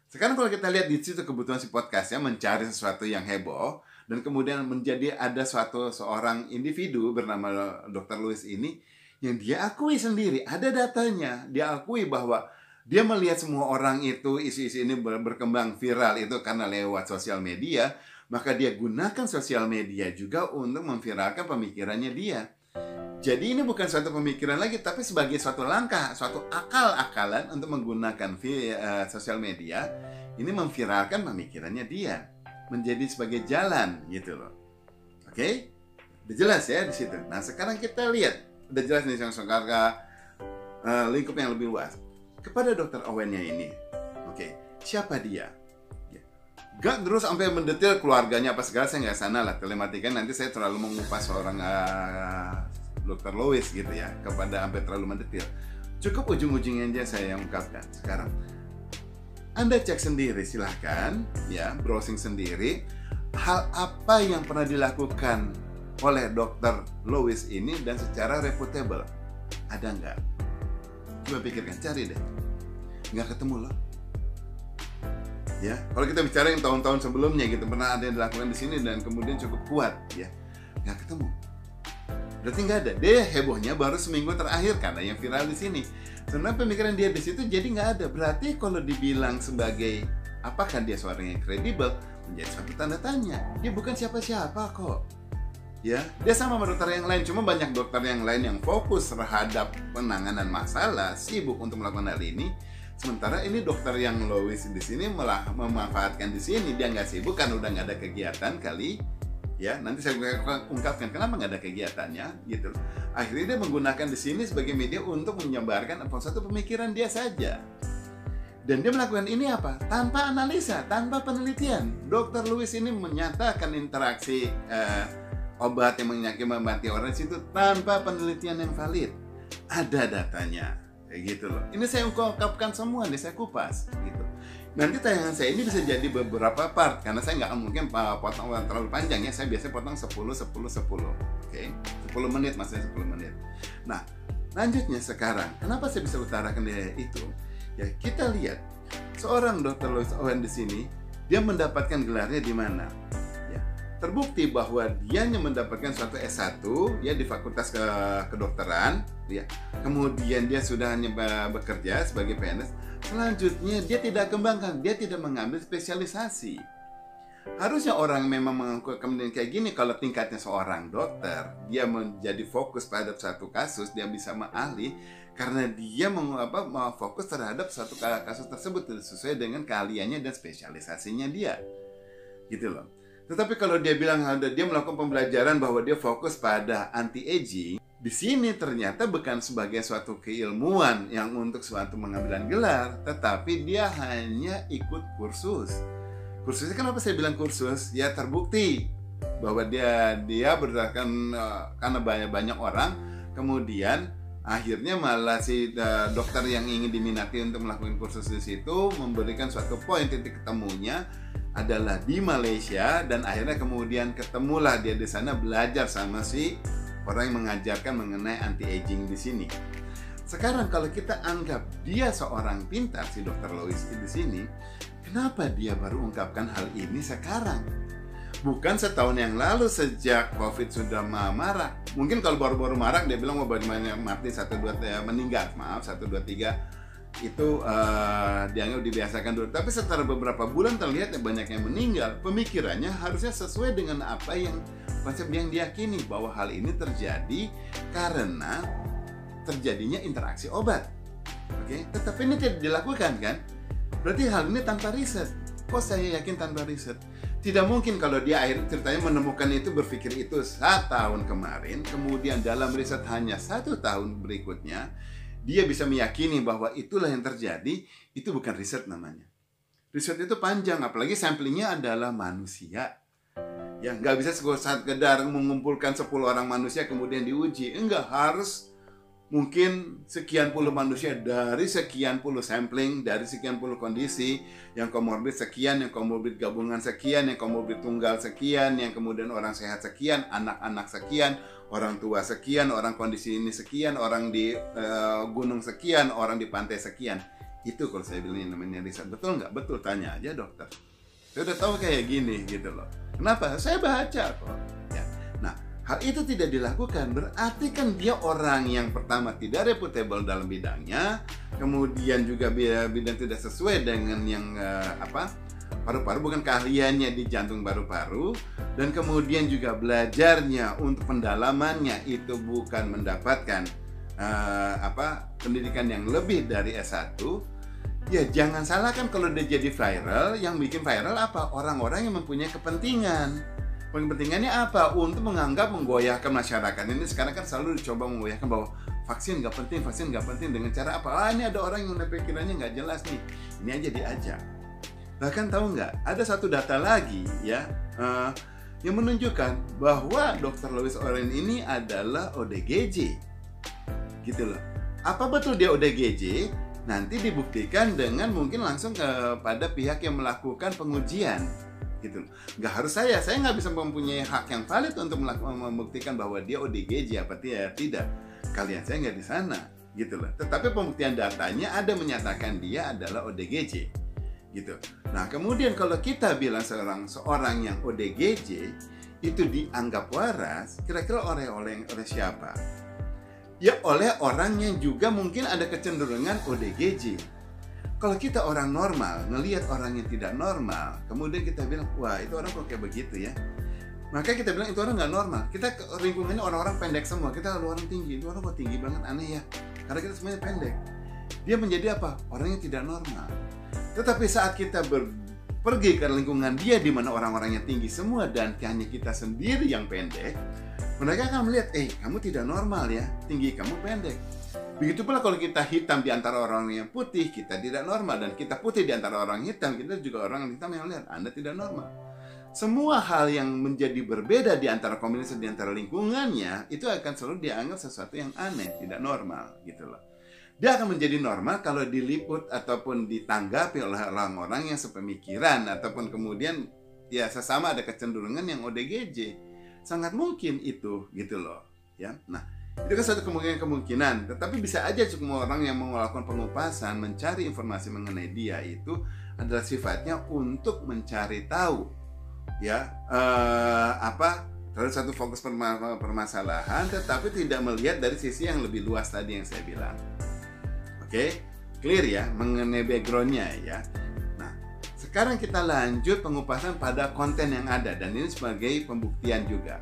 Sekarang kalau kita lihat di situ kebutuhan si podcastnya mencari sesuatu yang heboh, dan kemudian menjadi ada seorang individu bernama Dr. Lewis ini yang dia akui sendiri, ada datanya, dia akui bahwa dia melihat semua orang itu isu-isu ini berkembang viral itu karena lewat sosial media, maka dia gunakan sosial media juga untuk memviralkan pemikirannya dia. Jadi ini bukan suatu pemikiran lagi, tapi sebagai suatu langkah, suatu akal-akalan untuk menggunakan sosial media, ini memviralkan pemikirannya dia, menjadi sebagai jalan gitu loh. Oke? Udah jelas ya di situ. Nah sekarang kita lihat, udah jelas nih sekarang lingkup yang lebih luas. Kepada Dr. Owen-nya ini, oke, siapa dia? Gak terus sampai mendetail keluarganya apa segala, saya nggak sana lah. Telematikan nanti saya terlalu mengupas seorang Dr. Lewis gitu ya, kepada sampai terlalu mendetail. Cukup ujung-ujungnya aja saya yang ungkapkan sekarang. Anda cek sendiri silahkan ya, browsing sendiri hal apa yang pernah dilakukan oleh Dr. Lewis ini dan secara reputable. Ada nggak? Coba pikirkan, cari deh. Nggak ketemu loh. Ya, kalau kita bicara yang tahun-tahun sebelumnya gitu, pernah ada yang dilakukan di sini dan kemudian cukup kuat ya, nggak ketemu. Berarti nggak ada. Dia hebohnya baru seminggu terakhir karena yang viral di sini. Sebenarnya pemikiran dia di situ jadi nggak ada. Berarti kalau dibilang sebagai apakah dia seorang yang kredibel, menjadi suatu tanda tanya. Dia bukan siapa-siapa kok. Ya, dia sama dokter yang lain. Cuma banyak dokter yang lain yang fokus terhadap penanganan masalah, sibuk untuk melakukan hal ini. Sementara ini dokter yang Lewis di sini malah memanfaatkan di sini, dia nggak sibuk kan udah nggak ada kegiatan kali, ya nanti saya ungkapkan kenapa nggak ada kegiatannya gitu. Akhirnya dia menggunakan di sini sebagai media untuk menyebarkan satu pemikiran dia saja. Dan dia melakukan ini apa? Tanpa analisa, tanpa penelitian. Dokter Lewis ini menyatakan interaksi obat yang memati orang di situ tanpa penelitian yang valid. Ada datanya. Kayak gitu loh. Ini saya ungkapkan semua nih, saya kupas gitu. Nanti tayangan saya ini bisa jadi beberapa part karena saya nggak mungkin potong terlalu panjang ya. Saya biasanya potong 10 10 10. Oke. 10 menit maksudnya 10 menit. Nah, lanjutnya sekarang, kenapa saya bisa utarakan dia itu? Ya, kita lihat seorang Dr. Lewis Owen di sini, dia mendapatkan gelarnya di mana? Terbukti bahwa dia hanya mendapatkan suatu S1 ya di Fakultas Kedokteran ya. Kemudian dia sudah hanya bekerja sebagai PNS. Selanjutnya dia tidak kembangkan, dia tidak mengambil spesialisasi. Harusnya orang memang mengaku kemudian kayak gini kalau tingkatnya seorang dokter, dia menjadi fokus pada satu kasus, dia bisa mengahli karena dia mau fokus terhadap satu kasus tersebut sesuai dengan keahliannya dan spesialisasinya dia. Gitu loh. Tetapi kalau dia bilang dia melakukan pembelajaran bahwa dia fokus pada anti-aging, di sini ternyata bukan sebagai suatu keilmuan yang untuk suatu pengambilan gelar, tetapi dia hanya ikut kursus. Kursusnya kenapa saya bilang kursus? Ya terbukti bahwa dia berdasarkan karena banyak orang, kemudian akhirnya malah si dokter yang ingin diminati untuk melakukan kursus di situ memberikan suatu poin titik ketemunya adalah di Malaysia, dan akhirnya kemudian ketemulah dia di sana belajar sama si orang yang mengajarkan mengenai anti-aging di sini. Sekarang kalau kita anggap dia seorang pintar si Dr. Lewis di sini, kenapa dia baru ungkapkan hal ini sekarang? Bukan setahun yang lalu sejak COVID sudah marak. Mungkin kalau baru-baru marak dia bilang mau banyak mati 1 2 meninggal, maaf 1 2 3 itu dianggap dibiasakan dulu. Tapi setelah beberapa bulan terlihat banyak yang meninggal. Pemikirannya harusnya sesuai dengan apa yang konsep yang diyakini bahwa hal ini terjadi karena terjadinya interaksi obat. Oke, tetapi ini tidak dilakukan kan? Berarti hal ini tanpa riset. Kok saya yakin tanpa riset? Tidak mungkin kalau dia akhirnya ceritanya menemukan itu, berpikir itu 1 tahun kemarin, kemudian dalam riset hanya 1 tahun berikutnya dia bisa meyakini bahwa itulah yang terjadi. Itu bukan riset namanya. Riset itu panjang, apalagi samplingnya adalah manusia. Ya, nggak bisa sekedar mengumpulkan 10 orang manusia kemudian diuji. Enggak, harus mungkin sekian puluh manusia dari sekian puluh sampling, dari sekian puluh kondisi, yang komorbid sekian, yang komorbid gabungan sekian, yang komorbid tunggal sekian, yang kemudian orang sehat sekian, anak-anak sekian, orang tua sekian, orang kondisi ini sekian, orang di gunung sekian, orang di pantai sekian. Itu kalau saya bilang yang namanya riset. Betul nggak? Betul, tanya aja dokter. Saya udah tahu kayak gini gitu loh. Kenapa? Saya baca kok. Ya. Nah, hal itu tidak dilakukan, berarti kan dia orang yang pertama tidak reputable dalam bidangnya, kemudian juga bidang tidak sesuai dengan yang paru-paru, bukan keahliannya di jantung paru-paru, dan kemudian juga belajarnya untuk pendalamannya itu bukan mendapatkan pendidikan yang lebih dari S1. Ya jangan salahkan kalau dia jadi viral. Yang bikin viral apa? Orang-orang yang mempunyai kepentingan. Kepentingannya apa? Untuk menggoyahkan masyarakat. Ini sekarang kan selalu dicoba menggoyahkan bahwa vaksin nggak penting dengan cara apa? Ini ada orang yang pikirannya nggak jelas nih. Ini aja diajak. Bahkan tahu nggak? Ada satu data lagi ya yang menunjukkan bahwa Dr. Lewis Oren ini adalah ODGJ. Gitu loh. Apa betul dia ODGJ? Nanti dibuktikan dengan mungkin langsung kepada pihak yang melakukan pengujian, gitu. Nggak harus saya nggak bisa mempunyai hak yang valid untuk membuktikan bahwa dia ODGJ apa tidak. Kalian saya nggak di sana, gitu loh. Tetapi pembuktian datanya ada menyatakan dia adalah ODGJ, gitu. Nah kemudian kalau kita bilang seorang yang ODGJ itu dianggap waras, kira-kira oleh siapa? Ya oleh orang yang juga mungkin ada kecenderungan ODGJ. Kalau kita orang normal, ngelihat orang yang tidak normal, kemudian kita bilang, wah itu orang kok kayak begitu ya. Maka kita bilang itu orang nggak normal. Kita lingkungannya orang-orang pendek semua, kita orang tinggi, itu orang kok tinggi banget, aneh ya. Karena kita semuanya pendek. Dia menjadi apa? Orang yang tidak normal. Tetapi saat kita pergi ke lingkungan dia di mana orang-orangnya tinggi semua dan hanya kita sendiri yang pendek, mereka akan melihat, kamu tidak normal ya, tinggi kamu pendek. Begitu pula kalau kita hitam di antara orang yang putih, kita tidak normal. Dan kita putih di antara orang hitam, kita juga orang hitam yang lihat, Anda tidak normal. Semua hal yang menjadi berbeda di antara komunitas, di antara lingkungannya, itu akan selalu dianggap sesuatu yang aneh, tidak normal gitu loh. Dia akan menjadi normal kalau diliput ataupun ditanggapi oleh orang-orang yang sepemikiran, ataupun kemudian ya sesama ada kecenderungan yang ODGJ. Sangat mungkin itu gitu loh ya. Nah itu kan satu kemungkinan, tetapi bisa aja semua orang yang melakukan pengupasan mencari informasi mengenai dia itu adalah sifatnya untuk mencari tahu ya terhadap satu fokus permasalahan, tetapi tidak melihat dari sisi yang lebih luas tadi yang saya bilang. Oke, clear ya mengenai backgroundnya ya. Sekarang kita lanjut pengupasan pada konten yang ada, dan ini sebagai pembuktian juga.